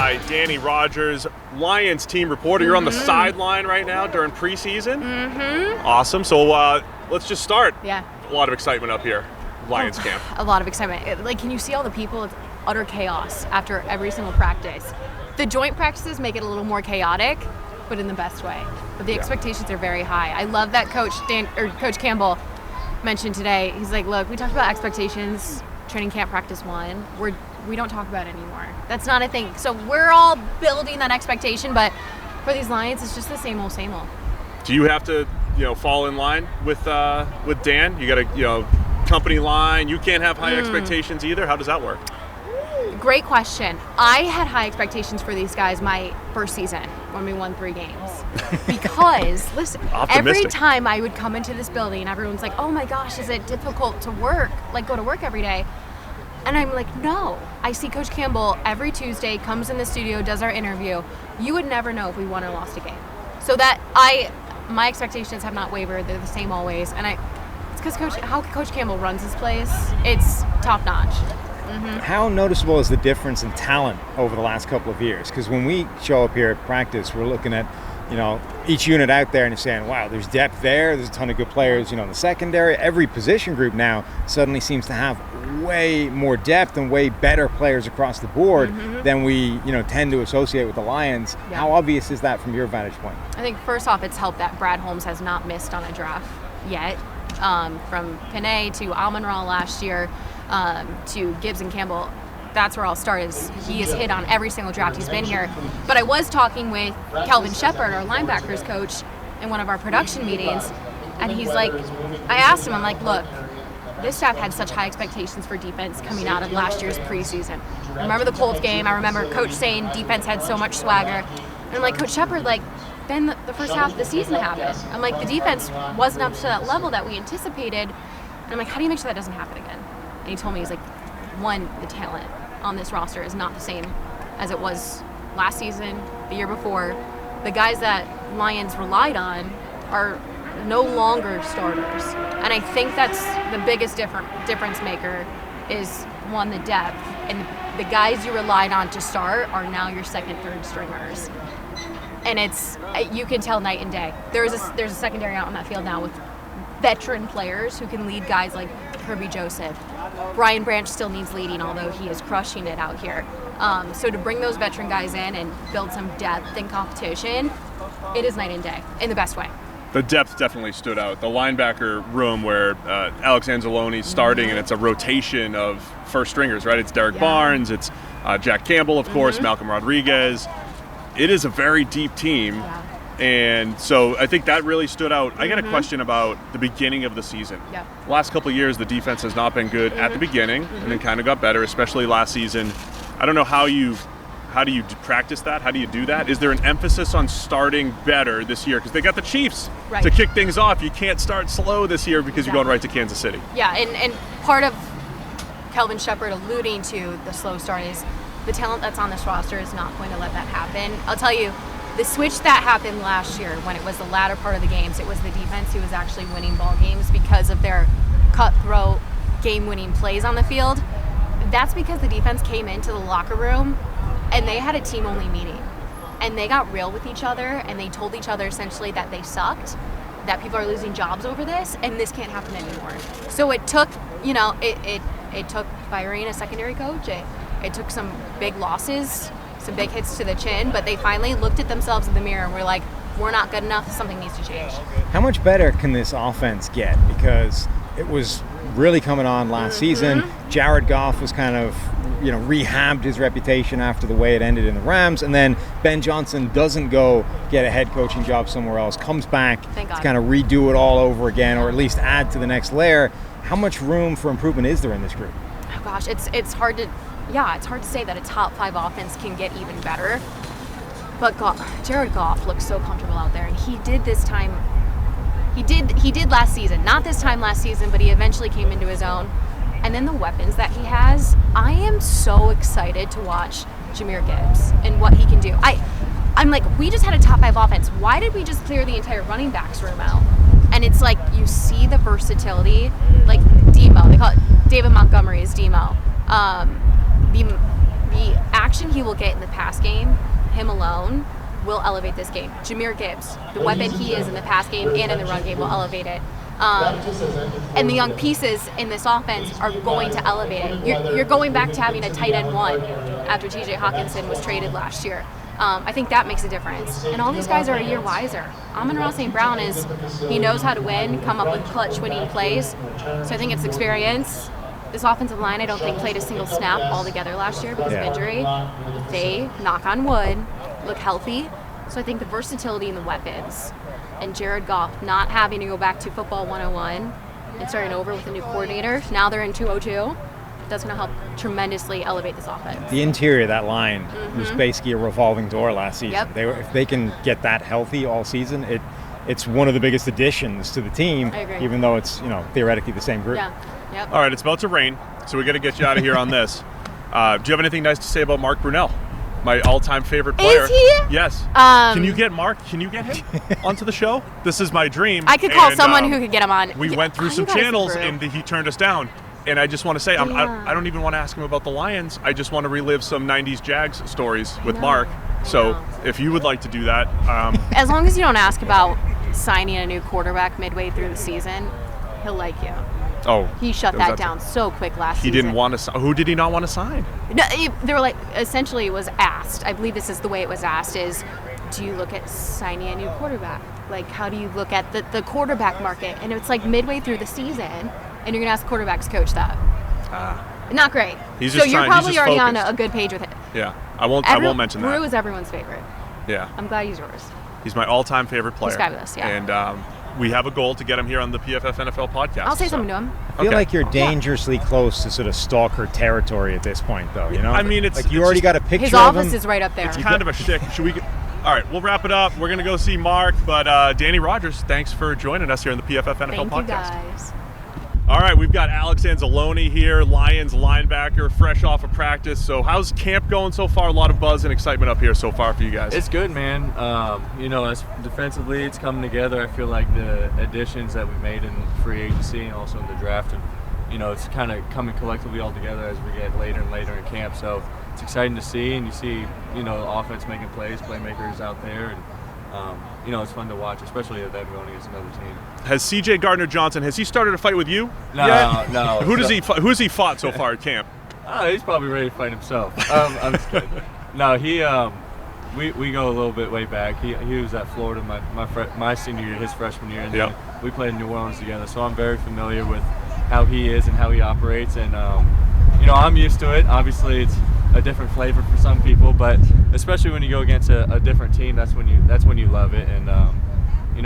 by Danny Rogers, Lions team reporter. You're on the sideline right now during preseason. Awesome. So let's just start. Yeah. A lot of excitement up here, Lions camp. A lot of excitement. Like, can you see all the people? It's utter chaos after every single practice. The joint practices make it a little more chaotic, but in the best way. But the expectations are very high. I love that Coach Campbell mentioned today. He's like, look, we talked about expectations, training camp practice 1. We don't talk about it anymore. That's not a thing. So we're all building that expectation, but for these Lions, it's just the same old, same old. Do you have to, fall in line with Dan? You got a, company line. You can't have high expectations either. How does that work? Great question. I had high expectations for these guys my first season when we won 3 games. Because, listen, every time I would come into this building, everyone's like, oh my gosh, is it difficult to work, go to work every day? And I'm like, no. I see Coach Campbell every Tuesday, comes in the studio, does our interview. You would never know if we won or lost a game. So that my expectations have not wavered. They're the same always. And it's because how Coach Campbell runs his place, it's top notch. How noticeable is the difference in talent over the last couple of years? Because when we show up here at practice, we're looking at, each unit out there and you're saying, wow, there's depth there. There's a ton of good players, in the secondary. Every position group now suddenly seems to have way more depth and way better players across the board than we, tend to associate with the Lions. Yeah. How obvious is that from your vantage point? I think first off, it's helped that Brad Holmes has not missed on a draft yet. From Panay to Almonra last year to Gibbs and Campbell, that's where I'll start. Is he has hit on every single draft he's been here. But I was talking with Kelvin Shepard, our linebackers coach, in one of our production meetings, and he's like, I asked him, I'm like, look, this staff had such high expectations for defense coming out of last year's preseason. I remember the Colts game. I remember Coach saying defense had so much swagger. And I'm like, Coach Shepard, then the first half of the season happened. I'm like, the defense wasn't up to that level that we anticipated. And I'm like, how do you make sure that doesn't happen again? And he told me, he's like, one, the talent on this roster is not the same as it was last season, the year before. The guys that Lions relied on are no longer starters. And I think that's the biggest difference maker is, one, the depth. And the guys you relied on to start are now your second, third stringers. And you can tell night and day. There's a secondary out on that field now with veteran players who can lead guys like Kirby Joseph. Brian Branch still needs leading, although he is crushing it out here. So to bring those veteran guys in and build some depth and competition, it is night and day in the best way. The depth definitely stood out. The linebacker room where Alex Anzalone's starting, and it's a rotation of first stringers, right? It's Derek Barnes, it's Jack Campbell, of course, Malcolm Rodriguez. It is a very deep team. Yeah. And so I think that really stood out. I got a question about the beginning of the season. Yeah. The last couple of years, the defense has not been good at the beginning, and then kind of got better, especially last season. I don't know how do you practice that? How do you do that? Is there an emphasis on starting better this year? Because they got the Chiefs to kick things off. You can't start slow this year because you're going right to Kansas City. Yeah, and part of Kelvin Shepard alluding to the slow start is the talent that's on this roster is not going to let that happen. I'll tell you, the switch that happened last year when it was the latter part of the games, it was the defense who was actually winning ball games because of their cutthroat game-winning plays on the field. That's because the defense came into the locker room and they had a team-only meeting. And they got real with each other and they told each other essentially that they sucked, that people are losing jobs over this, and this can't happen anymore. So it took, it took firing a secondary coach. It took some big losses, some big hits to the chin, but they finally looked at themselves in the mirror and were like, we're not good enough, something needs to change. How much better can this offense get? Because it was really coming on last season. Jared Goff was kind of, rehabbed his reputation after the way it ended in the Rams, and then Ben Johnson doesn't go get a head coaching job somewhere else, comes back to kind of redo it all over again, or at least add to the next layer. How much room for improvement is there in this group? Oh gosh, it's hard to say that a top 5 offense can get even better. But Jared Goff looks so comfortable out there, and he did this time. He did last season, not this time last season, but he eventually came into his own. And then the weapons that he has, I am so excited to watch Jahmyr Gibbs and what he can do. I'm like, we just had a top 5 offense. Why did we just clear the entire running backs room out? And it's like you see the versatility, like Demo. They call it David Montgomery is Demo. the action he will get in the pass game, him alone, will elevate this game. Jahmyr Gibbs, the weapon he is in the pass game and in the run game, will elevate it. And the young pieces in this offense are going to elevate it. You're going back to having a tight end 1 after T.J. Hawkinson was traded last year. I think that makes a difference. And all these guys are a year wiser. Amon-Ra St. Brown he knows how to win, come up with clutch winning plays. So I think it's experience. This offensive line, I don't think, played a single snap altogether last year because of injury. They, knock on wood, look healthy. So I think the versatility in the weapons and Jared Goff not having to go back to football 101 and starting over with a new coordinator. Now they're in 202. That's going to help tremendously elevate this offense. The interior of that line was basically a revolving door last season. Yep. If they can get that healthy all season, it's one of the biggest additions to the team, I agree. even though it's theoretically the same group. Yeah. Yep. All right, it's about to rain, so we got to get you out of here on this. Do you have anything nice to say about Mark Brunell, my all-time favorite player? Is he? Yes. Can you get Mark? Can you get him onto the show? This is my dream. I could call and, someone who could get him on. We went through You some guys channels, grew. and he turned us down. And I just want to say, I don't even want to ask him about the Lions. I just want to relive some 90s Jags stories with Mark. So if you would like to do that. As long as you don't ask about signing a new quarterback midway through the season, he'll like you. Oh. He shut that down so quick last season. He didn't want to. Who did he not want to sign? No, they were like, essentially it was asked. I believe this is the way it was asked is, do you look at signing a new quarterback? Like, how do you look at the quarterback market? And it's like midway through the season, and you're going to ask the quarterback's coach that. Not great. He's so just you're trying, probably he's just already focused. on a good page with it. Yeah, I won't mention that. Brew is everyone's favorite. Yeah. I'm glad he's yours. He's my all-time favorite player. He's fabulous, yeah. And we have a goal to get him here on the PFF NFL podcast. I'll say something to him. I feel like you're dangerously close to sort of stalker territory at this point, though. You know, I mean, it's like you it's already just- got a picture His of office him. is right up there. It's kind of a shtick. Should we? All right, we'll wrap it up. We're gonna go see Mark, but Danny Rogers, thanks for joining us here on the PFF NFL Thank podcast. you guys. All right, we've got Alex Anzalone here, Lions linebacker, fresh off of practice. So how's camp going so far? A lot of buzz and excitement up here so far for you guys. It's good, man. As defensively, it's coming together. I feel like the additions that we made in free agency and also in the draft, it's kind of coming collectively all together as we get later and later in camp. So it's exciting to see, and you see, offense making plays, playmakers out there, and it's fun to watch, especially at them going against another team. Has C.J. Gardner-Johnson, has he started a fight with you? No, yet? no. Who's he fought so far at camp? He's probably ready to fight himself. I'm just kidding. No, we go a little bit way back. He was at Florida my senior year, his freshman year, and then we played in New Orleans together. So I'm very familiar with how he is and how he operates, and I'm used to it. Obviously, it's a different flavor for some people, but especially when you go against a different team, that's when you love it. And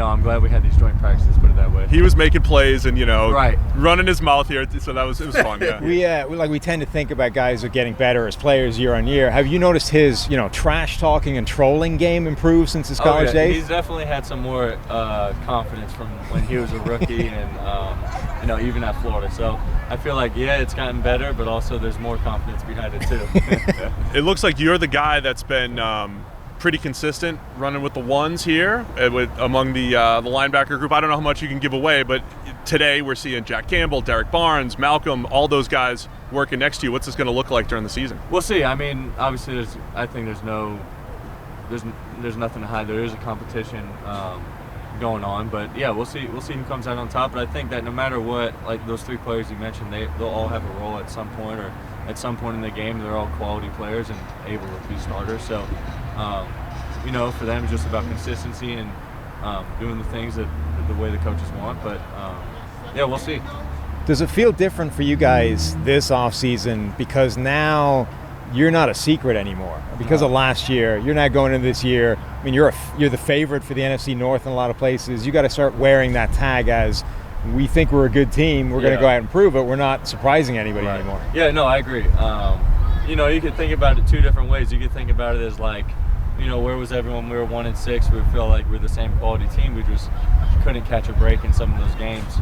I'm glad we had these joint practices, put it that way. He was making plays and right, running his mouth here, so it was fun. Yeah. We tend to think about guys who are getting better as players year on year. Have you noticed his trash talking and trolling game improve since his college days? He's definitely had some more confidence from when he was a rookie and even at Florida. So I feel like it's gotten better, but also there's more confidence behind it too. It looks like you're the guy that's been pretty consistent running with the ones here among the linebacker group. I don't know how much you can give away, but today we're seeing Jack Campbell, Derek Barnes, Malcolm, all those guys working next to you. What's this going to look like during the season? We'll see. I mean, obviously, there's nothing to hide. There is a competition going on, but we'll see who comes out on top. But I think that no matter what, like those three players you mentioned, they'll all have a role at some point, or at some point in the game. They're all quality players and able to be starters. So, for them, it's just about consistency and doing the things that the way the coaches want. But we'll see. Does it feel different for you guys this offseason because now you're not a secret anymore? Because of last year, you're not going into this year. I mean, you're the favorite for the NFC North in a lot of places. You got to start wearing that tag as we think we're a good team. We're going to go out and prove it. We're not surprising anybody anymore. Yeah, no, I agree. You could think about it two different ways. You could think about it as like, where was everyone? We were 1-6. We feel like we're the same quality team. We just couldn't catch a break in some of those games.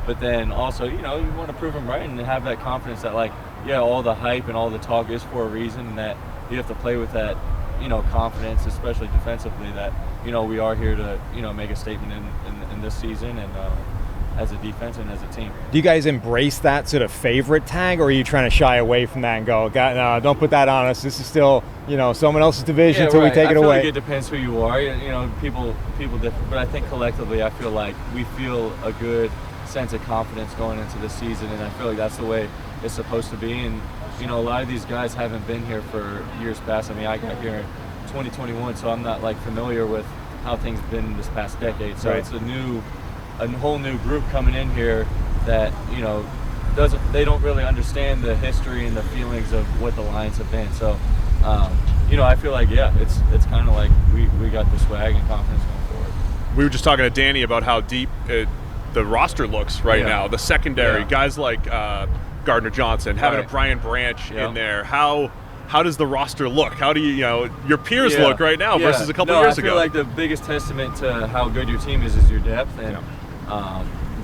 But then also, you want to prove them right and have that confidence that, like, all the hype and all the talk is for a reason, and that you have to play with that, confidence, especially defensively, that, we are here to, make a statement in this season. And, as a defense and as a team. Do you guys embrace that sort of favorite tag, or are you trying to shy away from that and go, God, no, don't put that on us. This is still, someone else's division until we take it I feel away. like it depends who you are. People different, but I think collectively, I feel like we feel a good sense of confidence going into the season, and I feel like that's the way it's supposed to be. And a lot of these guys haven't been here for years past. I mean, I got here in 2021, so I'm not familiar with how things have been this past decade. So it's a whole new group coming in here that they don't really understand the history and the feelings of what the Lions have been. So I feel like it's kind of like we got the swag and confidence going forward. We were just talking to Danny about how deep the roster looks right now. The secondary guys like Gardner Johnson, having a Brian Branch in there. How does the roster look? How do your peers look right now versus a couple years ago? I feel like the biggest testament to how good your team is your depth. And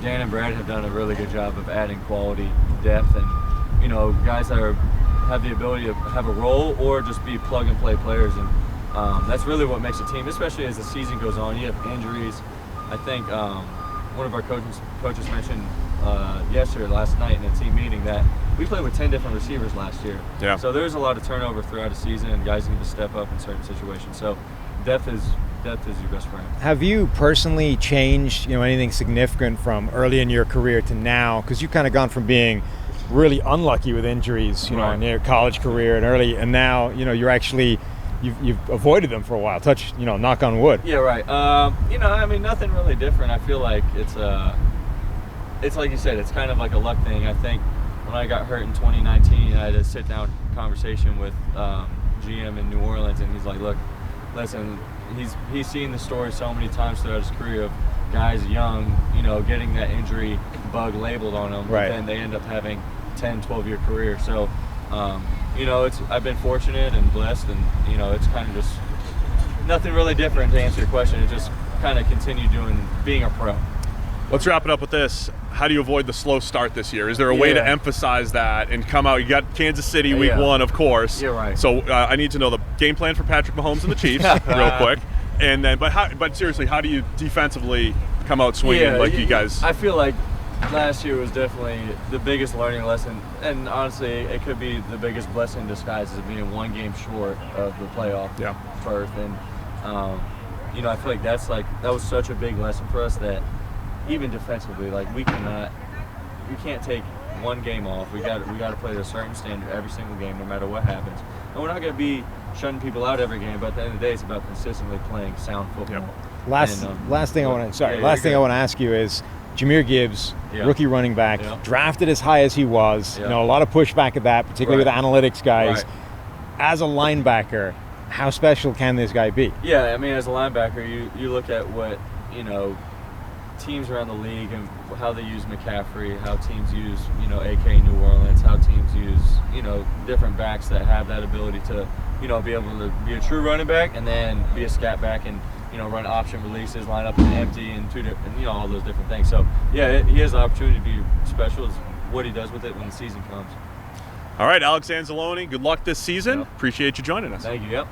Dan and Brad have done a really good job of adding quality depth and guys that have the ability to have a role or just be plug and play players. And that's really what makes a team, especially as the season goes on. You have injuries. I think one of our coaches mentioned last night in a team meeting that we played with 10 different receivers last year. Yeah. So there's a lot of turnover throughout a season, and guys need to step up in certain situations. So depth is your best friend. Have you personally changed, anything significant from early in your career to now? Because you've kind of gone from being really unlucky with injuries, in your college career and now, you're actually you've avoided them for a while. Knock on wood. Yeah, right. Nothing really different. I feel like it's like you said, it's kind of like a luck thing. I think when I got hurt in 2019, I had a sit-down conversation with GM in New Orleans, and he's like, look, listen, he's seen the story so many times throughout his career of guys young, getting that injury bug labeled on them, and they end up having 10, 12-year career. So, I've been fortunate and blessed, and, it's kind of just nothing really different to answer your question. It just kind of continue being a pro. Let's wrap it up with this. How do you avoid the slow start this year? Is there a way to emphasize that and come out? You got Kansas City week 1, of course. Yeah, right. So I need to know the game plan for Patrick Mahomes and the Chiefs real quick. And then, but seriously, how do you defensively come out swinging like you guys? I feel like last year was definitely the biggest learning lesson, and honestly, it could be the biggest blessing in disguise as being one game short of the playoff berth. And I feel like that was such a big lesson for us that even defensively, we can't take one game off. We got to play at a certain standard every single game, no matter what happens. And we're not going to be shutting people out every game, but at the end of the day, it's about consistently playing sound football. Last thing I want to ask you is Jahmyr Gibbs, rookie running back, drafted as high as he was. A lot of pushback at that, particularly with analytics guys. As a linebacker, how special can this guy be? Yeah, as a linebacker, you look at what teams around the league and how they use McCaffrey, how teams use AK New Orleans, how teams use different backs that have that ability to be able to be a true running back and then be a scat back and run option releases, line up and empty and all those different things. So he has the opportunity to be special. It's what he does with it when the season comes. All right, Alex Anzalone, good luck this season. Appreciate you joining us. Thank you. Yep.